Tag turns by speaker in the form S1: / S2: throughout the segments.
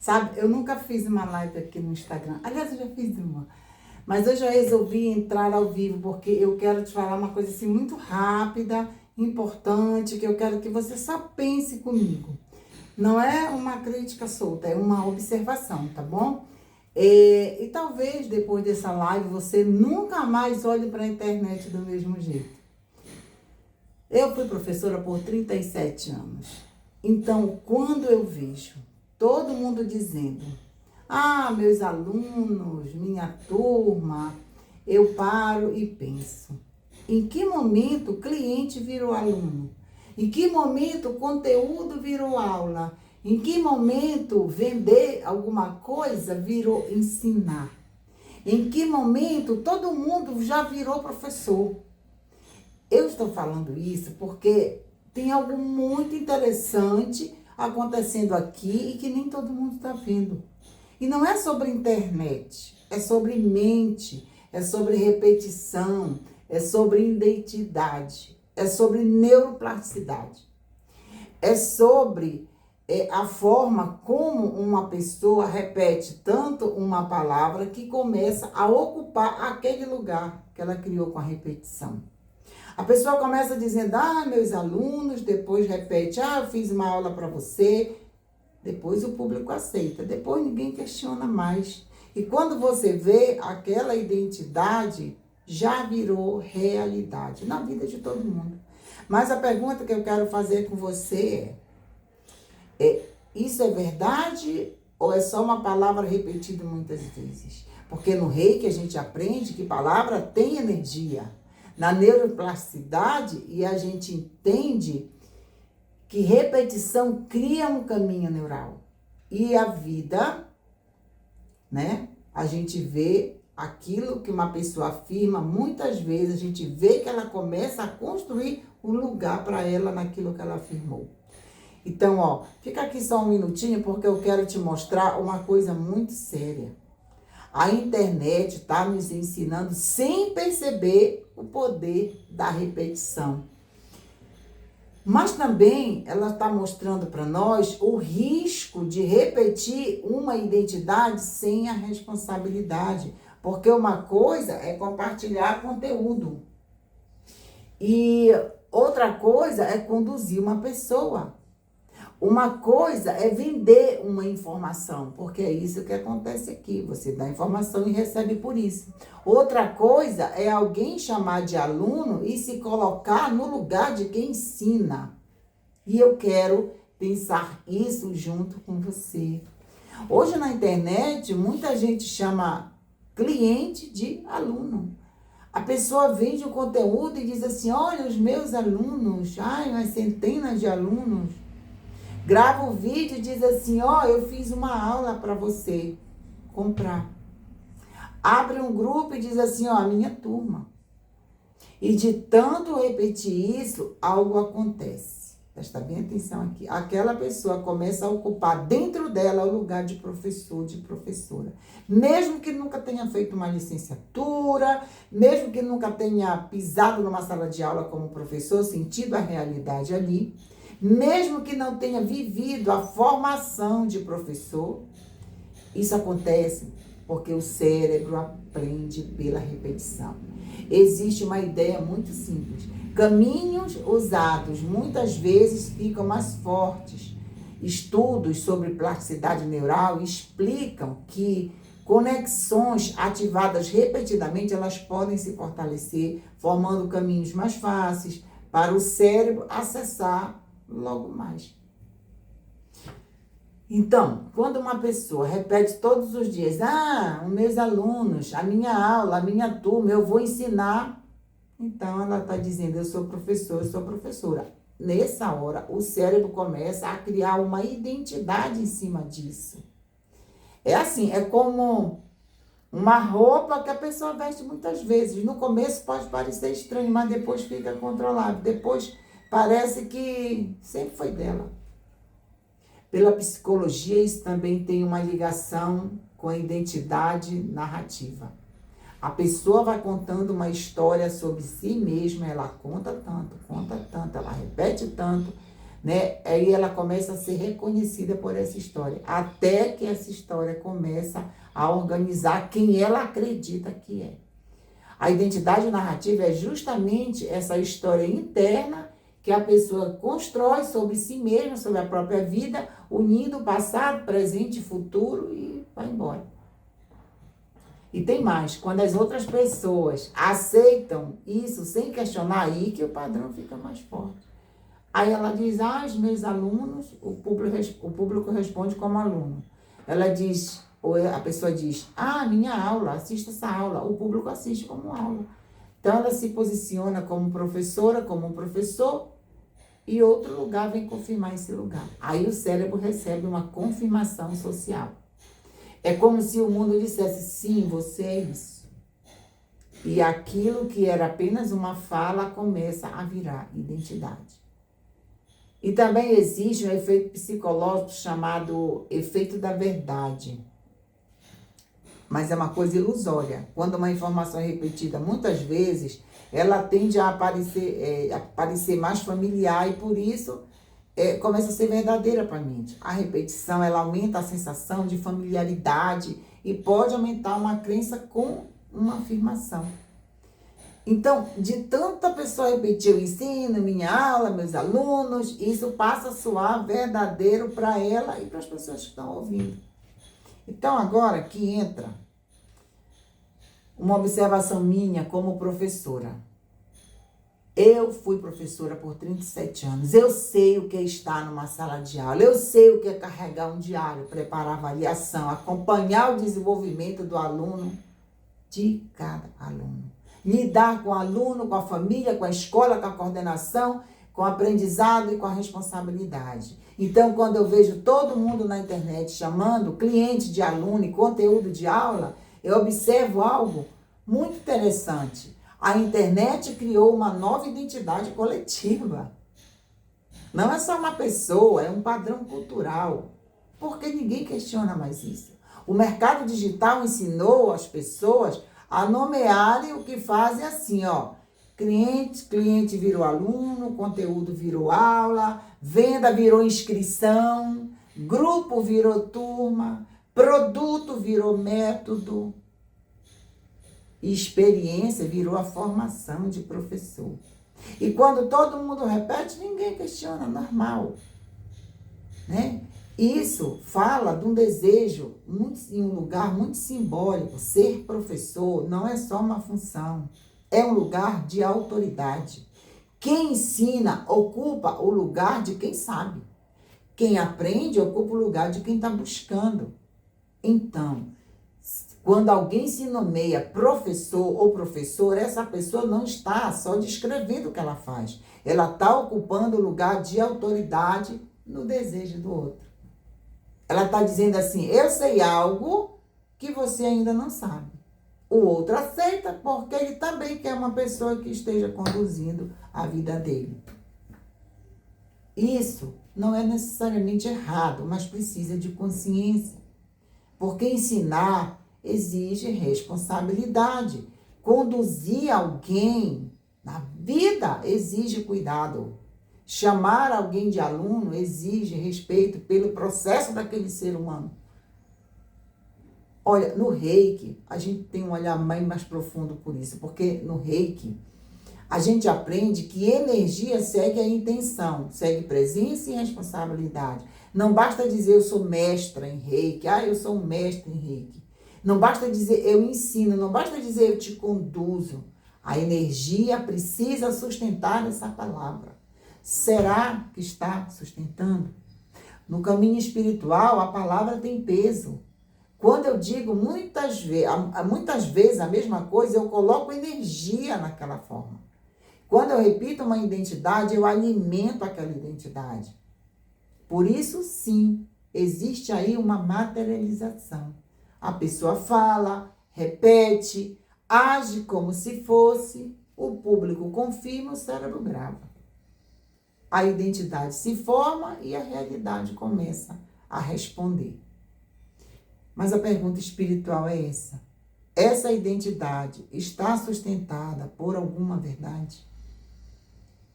S1: Sabe, eu nunca fiz uma live aqui no Instagram. Aliás, eu já fiz uma. Mas eu já resolvi entrar ao vivo, porque eu quero te falar uma coisa assim muito rápida, importante, que eu quero que você só pense comigo. Não é uma crítica solta, é uma observação, tá bom? E talvez depois dessa live você nunca mais olhe para a internet do mesmo jeito. Eu fui professora por 37 anos. Então, quando eu vejo todo mundo dizendo: ah, meus alunos, minha turma, eu paro e penso: em que momento o cliente virou aluno? Em que momento o conteúdo virou aula? Em que momento vender alguma coisa virou ensinar? Em que momento todo mundo já virou professor? Eu estou falando isso porque tem algo muito interessante acontecendo aqui e que nem todo mundo está vendo. E não é sobre internet, é sobre mente, é sobre repetição, é sobre identidade, é sobre neuroplasticidade. É sobre a forma como uma pessoa repete tanto uma palavra que começa a ocupar aquele lugar que ela criou com a repetição. A pessoa começa dizendo: ah, meus alunos, depois repete: ah, eu fiz uma aula para você. Depois o público aceita, depois ninguém questiona mais. E quando você vê, aquela identidade já virou realidade na vida de todo mundo. Mas a pergunta que eu quero fazer com você isso é verdade ou é só uma palavra repetida muitas vezes? Porque no Reiki a gente aprende que palavra tem energia. Na neuroplasticidade, e a gente entende que repetição cria um caminho neural. E a vida, né? A gente vê aquilo que uma pessoa afirma, muitas vezes a gente vê que ela começa a construir um lugar para ela naquilo que ela afirmou. Então, ó, fica aqui só um minutinho porque eu quero te mostrar uma coisa muito séria. A internet está nos ensinando sem perceber o poder da repetição. Mas também ela está mostrando para nós o risco de repetir uma identidade sem a responsabilidade. Porque uma coisa é compartilhar conteúdo. E outra coisa é conduzir uma pessoa. Uma coisa é vender uma informação, porque é isso que acontece aqui. Você dá informação e recebe por isso. Outra coisa é alguém chamar de aluno e se colocar no lugar de quem ensina. E eu quero pensar isso junto com você. Hoje na internet, muita gente chama cliente de aluno. A pessoa vende o conteúdo e diz assim: olha, os meus alunos, ai, umas centenas de alunos. Grava um vídeo e diz assim: ó, eu fiz uma aula para você comprar. Abre um grupo e diz assim: ó, a minha turma. E de tanto repetir isso, algo acontece. Presta bem atenção aqui. Aquela pessoa começa a ocupar dentro dela o lugar de professor, de professora. Mesmo que nunca tenha feito uma licenciatura, mesmo que nunca tenha pisado numa sala de aula como professor, sentido a realidade ali, mesmo que não tenha vivido a formação de professor, isso acontece porque o cérebro aprende pela repetição. Existe uma ideia muito simples. Caminhos usados muitas vezes ficam mais fortes. Estudos sobre plasticidade neural explicam que conexões ativadas repetidamente, elas podem se fortalecer, formando caminhos mais fáceis para o cérebro acessar logo mais. Então, quando uma pessoa repete todos os dias: ah, os meus alunos, a minha aula, a minha turma, eu vou ensinar. Então, ela está dizendo: eu sou professor, eu sou professora. Nessa hora, o cérebro começa a criar uma identidade em cima disso. É assim, é como uma roupa que a pessoa veste muitas vezes. No começo pode parecer estranho, mas depois fica controlado. Depois parece que sempre foi dela. Pela psicologia, isso também tem uma ligação com a identidade narrativa. A pessoa vai contando uma história sobre si mesma, ela conta tanto, ela repete tanto, né? Aí ela começa a ser reconhecida por essa história, até que essa história começa a organizar quem ela acredita que é. A identidade narrativa é justamente essa história interna que a pessoa constrói sobre si mesma, sobre a própria vida, unindo passado, presente e futuro e vai embora. E tem mais, quando as outras pessoas aceitam isso sem questionar, aí que o padrão fica mais forte. Aí ela diz, os meus alunos, o público responde como aluno. Ela diz, ou a pessoa diz, minha aula, assista essa aula. O público assiste como aula. Então ela se posiciona como professora, como um professor, e outro lugar vem confirmar esse lugar. Aí o cérebro recebe uma confirmação social. É como se o mundo dissesse, sim, você é isso. E aquilo que era apenas uma fala começa a virar identidade. E também existe um efeito psicológico chamado efeito da verdade. Mas é uma coisa ilusória. Quando uma informação é repetida muitas vezes, ela tende a parecer mais familiar e por isso começa a ser verdadeira para a mente. A repetição, ela aumenta a sensação de familiaridade e pode aumentar uma crença com uma afirmação. Então, de tanta pessoa repetir, eu ensino, minha aula, meus alunos, isso passa a soar verdadeiro para ela e para as pessoas que estão ouvindo. Então, agora que entra uma observação minha como professora. Eu fui professora por 37 anos. Eu sei o que é estar numa sala de aula. Eu sei o que é carregar um diário, preparar avaliação, acompanhar o desenvolvimento do aluno, de cada aluno. Lidar com o aluno, com a família, com a escola, com a coordenação, com o aprendizado e com a responsabilidade. Então, quando eu vejo todo mundo na internet chamando cliente de aluno e conteúdo de aula, eu observo algo muito interessante. A internet criou uma nova identidade coletiva. Não é só uma pessoa, é um padrão cultural. Porque ninguém questiona mais isso. O mercado digital ensinou as pessoas a nomearem o que fazem assim, cliente virou aluno, conteúdo virou aula, venda virou inscrição, grupo virou turma, produto virou método, experiência virou a formação de professor. E quando todo mundo repete, ninguém questiona, normal, né? Isso fala de um desejo em um lugar muito simbólico. Ser professor não é só uma função, é um lugar de autoridade. Quem ensina ocupa o lugar de quem sabe. Quem aprende ocupa o lugar de quem está buscando. Então, quando alguém se nomeia professor ou professora, essa pessoa não está só descrevendo o que ela faz. Ela está ocupando o lugar de autoridade no desejo do outro. Ela está dizendo assim, eu sei algo que você ainda não sabe. O outro aceita porque ele também quer uma pessoa que esteja conduzindo a vida dele. Isso não é necessariamente errado, mas precisa de consciência. Porque ensinar exige responsabilidade. Conduzir alguém na vida exige cuidado. Chamar alguém de aluno exige respeito pelo processo daquele ser humano. Olha, no Reiki, a gente tem um olhar mais profundo por isso, porque no Reiki, a gente aprende que energia segue a intenção, segue presença e responsabilidade. Não basta dizer eu sou mestra em Reiki, eu sou um mestre em Reiki. Não basta dizer eu ensino, não basta dizer eu te conduzo. A energia precisa sustentar essa palavra. Será que está sustentando? No caminho espiritual, a palavra tem peso. Quando eu digo muitas vezes a mesma coisa, eu coloco energia naquela forma. Quando eu repito uma identidade, eu alimento aquela identidade. Por isso, sim, existe aí uma materialização. A pessoa fala, repete, age como se fosse, o público confirma, o cérebro grava. A identidade se forma e a realidade começa a responder. Mas a pergunta espiritual é essa. Essa identidade está sustentada por alguma verdade?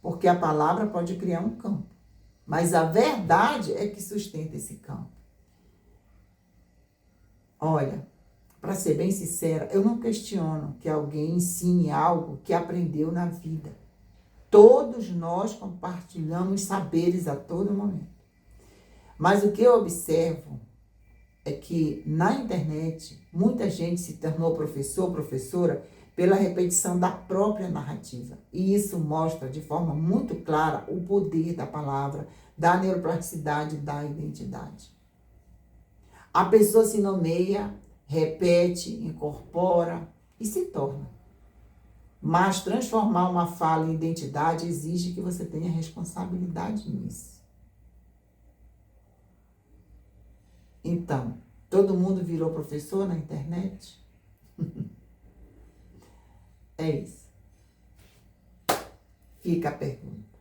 S1: Porque a palavra pode criar um campo. Mas a verdade é que sustenta esse campo. Olha, para ser bem sincera, eu não questiono que alguém ensine algo que aprendeu na vida. Todos nós compartilhamos saberes a todo momento. Mas o que eu observo é que na internet, muita gente se tornou professor, professora, pela repetição da própria narrativa. E isso mostra de forma muito clara o poder da palavra, da neuroplasticidade, da identidade. A pessoa se nomeia, repete, incorpora e se torna. Mas transformar uma fala em identidade exige que você tenha responsabilidade nisso. Então, todo mundo virou professor na internet? É isso. Fica a pergunta.